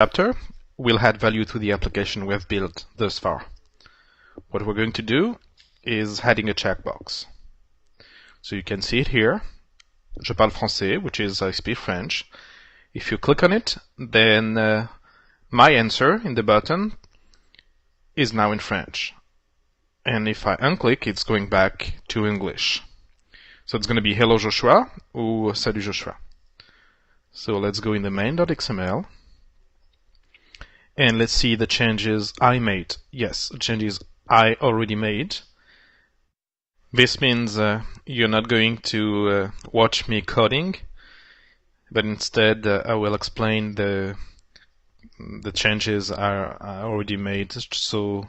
chapter, we'll add value to the application we have built thus far. What we're going to do is adding a checkbox. So you can see it here, Je parle français, which is I speak French. If you click on it, then my answer in the button is now in French. And if I unclick, it's going back to English. So it's going to be Hello Joshua or Salut Joshua. So let's go in the main.xml. And let's see the changes I made. Yes, changes I already made. This means you're not going to watch me coding, but instead I will explain the changes I already made so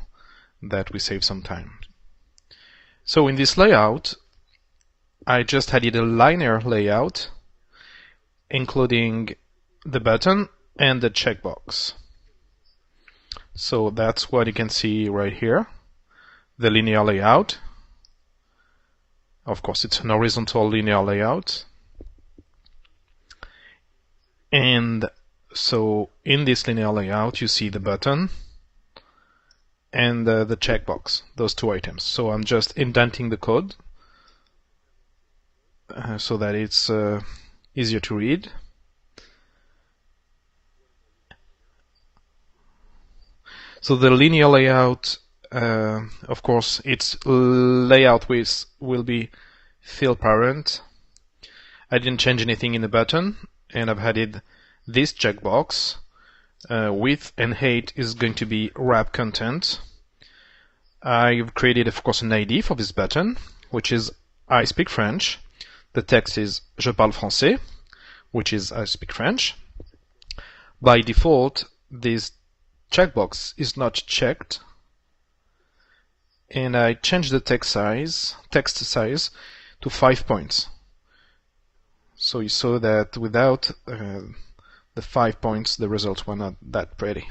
that we save some time. So in this layout, I just added a linear layout, including the button and the checkbox. So that's what you can see right here, the linear layout. Of course, it's an horizontal linear layout. And so in this linear layout, you see the button and the checkbox, those two items. So I'm just indenting the code so that it's easier to read. So the linear layout, of course, its layout width will be fill parent. I didn't change anything in the button, and I've added this checkbox. Width and height is going to be wrap content. I've created, of course, an ID for this button, which is I speak French. The text is Je parle français, which is I speak French. By default, this checkbox is not checked, and I changed the text size to 5 points. So you saw that without the 5 points, the results were not that pretty.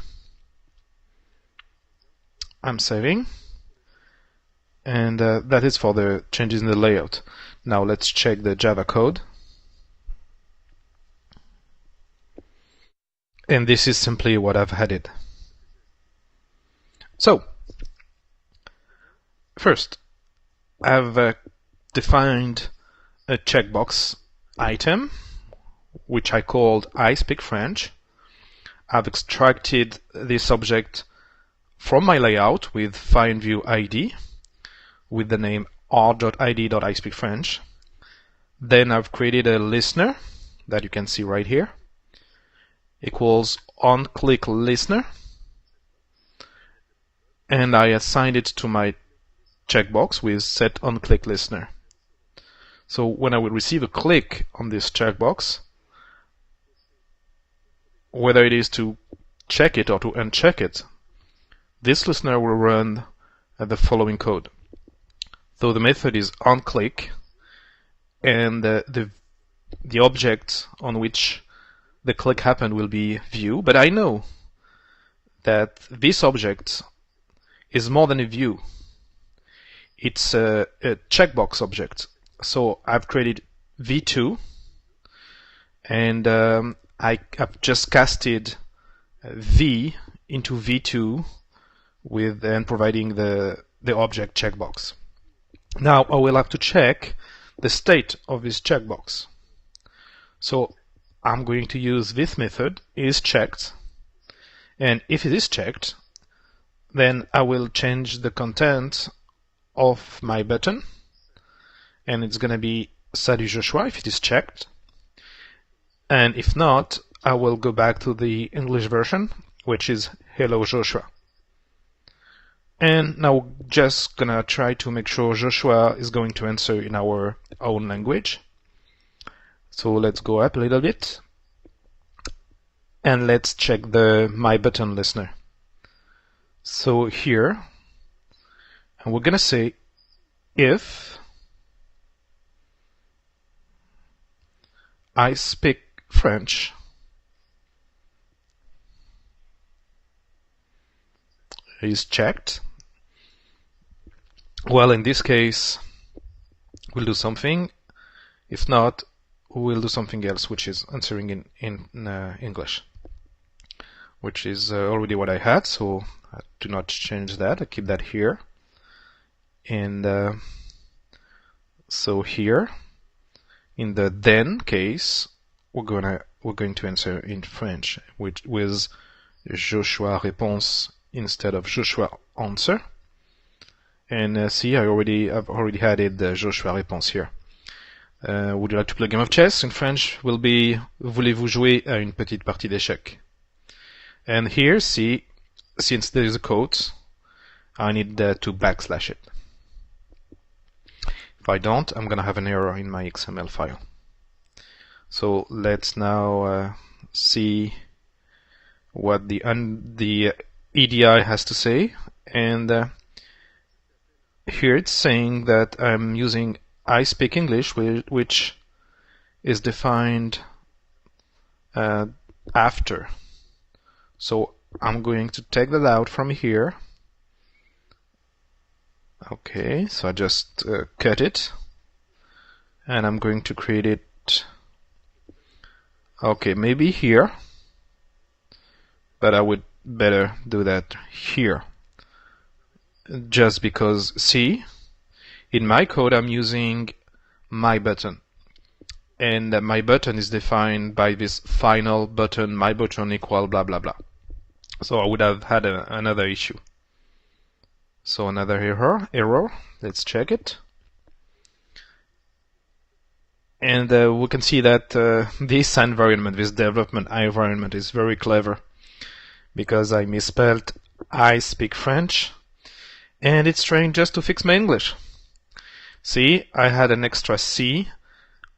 I'm saving, and that is for the changes in the layout. Now let's check the Java code. And this is simply what I've added. So, first, I've defined a checkbox item, which I called I speak French. I've extracted this object from my layout with FileViewID with the name r.id.ispeakfrench. Then I've created a listener that you can see right here, equals onClickListener. And I assigned it to my checkbox with setOnClickListener. So when I will receive a click on this checkbox, whether it is to check it or to uncheck it, this listener will run the following code. So the method is onClick, and the object on which the click happened will be view, but I know that this object is more than a view. It's a checkbox object. So I've created v2, and I've just casted v into v2 and providing the object checkbox. Now I will have to check the state of this checkbox. So I'm going to use this method, isChecked, and if it is checked, then I will change the content of my button, and it's going to be Salut Joshua if it is checked. And if not, I will go back to the English version, which is Hello Joshua. And now we're just going to try to make sure Joshua is going to answer in our own language. So let's go up a little bit, and let's check the My Button listener. So here, and we're going to say if I speak French, is checked. Well, in this case, we'll do something. If not, we'll do something else, which is answering in English. which is already what I had, so I do not change that. I keep that here. And so here, in the then case, we're going to answer in French, with Joshua réponse instead of Joshua answer. And see, I've already added the Joshua réponse here. Would you like to play a game of chess? In French will be Voulez-vous jouer à une petite partie d'échecs? And here, see, since there is a quote, I need to backslash it. If I don't, I'm gonna have an error in my XML file. So let's now see what the EDI has to say. And here it's saying that I'm using I speak English, which is defined after. So I'm going to take that out from here. Okay, so I just cut it, and I'm going to create it. Okay, maybe here, but I would better do that here. Just because, see, in my code I'm using my button, and my button is defined by this final button, my button equal blah blah blah. So I would have had another issue. So another error. Let's check it. And we can see that this environment, this development environment, is very clever, because I misspelled I speak French, and it's trying just to fix my English. See, I had an extra C,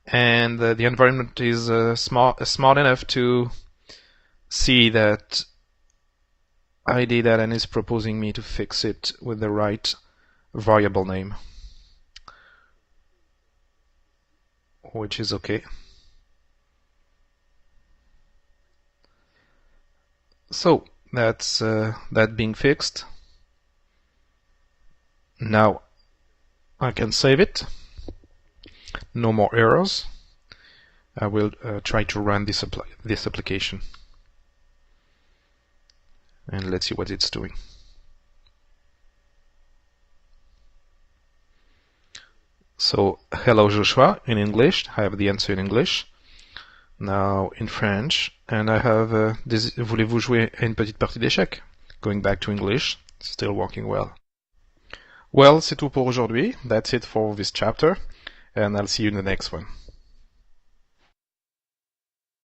and the environment is smart enough to see that I did that, and is proposing me to fix it with the right variable name, which is okay. So that's that being fixed. Now I can save it. No more errors. I will try to run this application, and let's see what it's doing. So hello Joshua in English. I have the answer in English. Now in French, and I have Voulez-vous jouer à une petite partie d'échecs? Going back to English, still working well. Well, c'est tout pour aujourd'hui. That's it for this chapter, and I'll see you in the next one.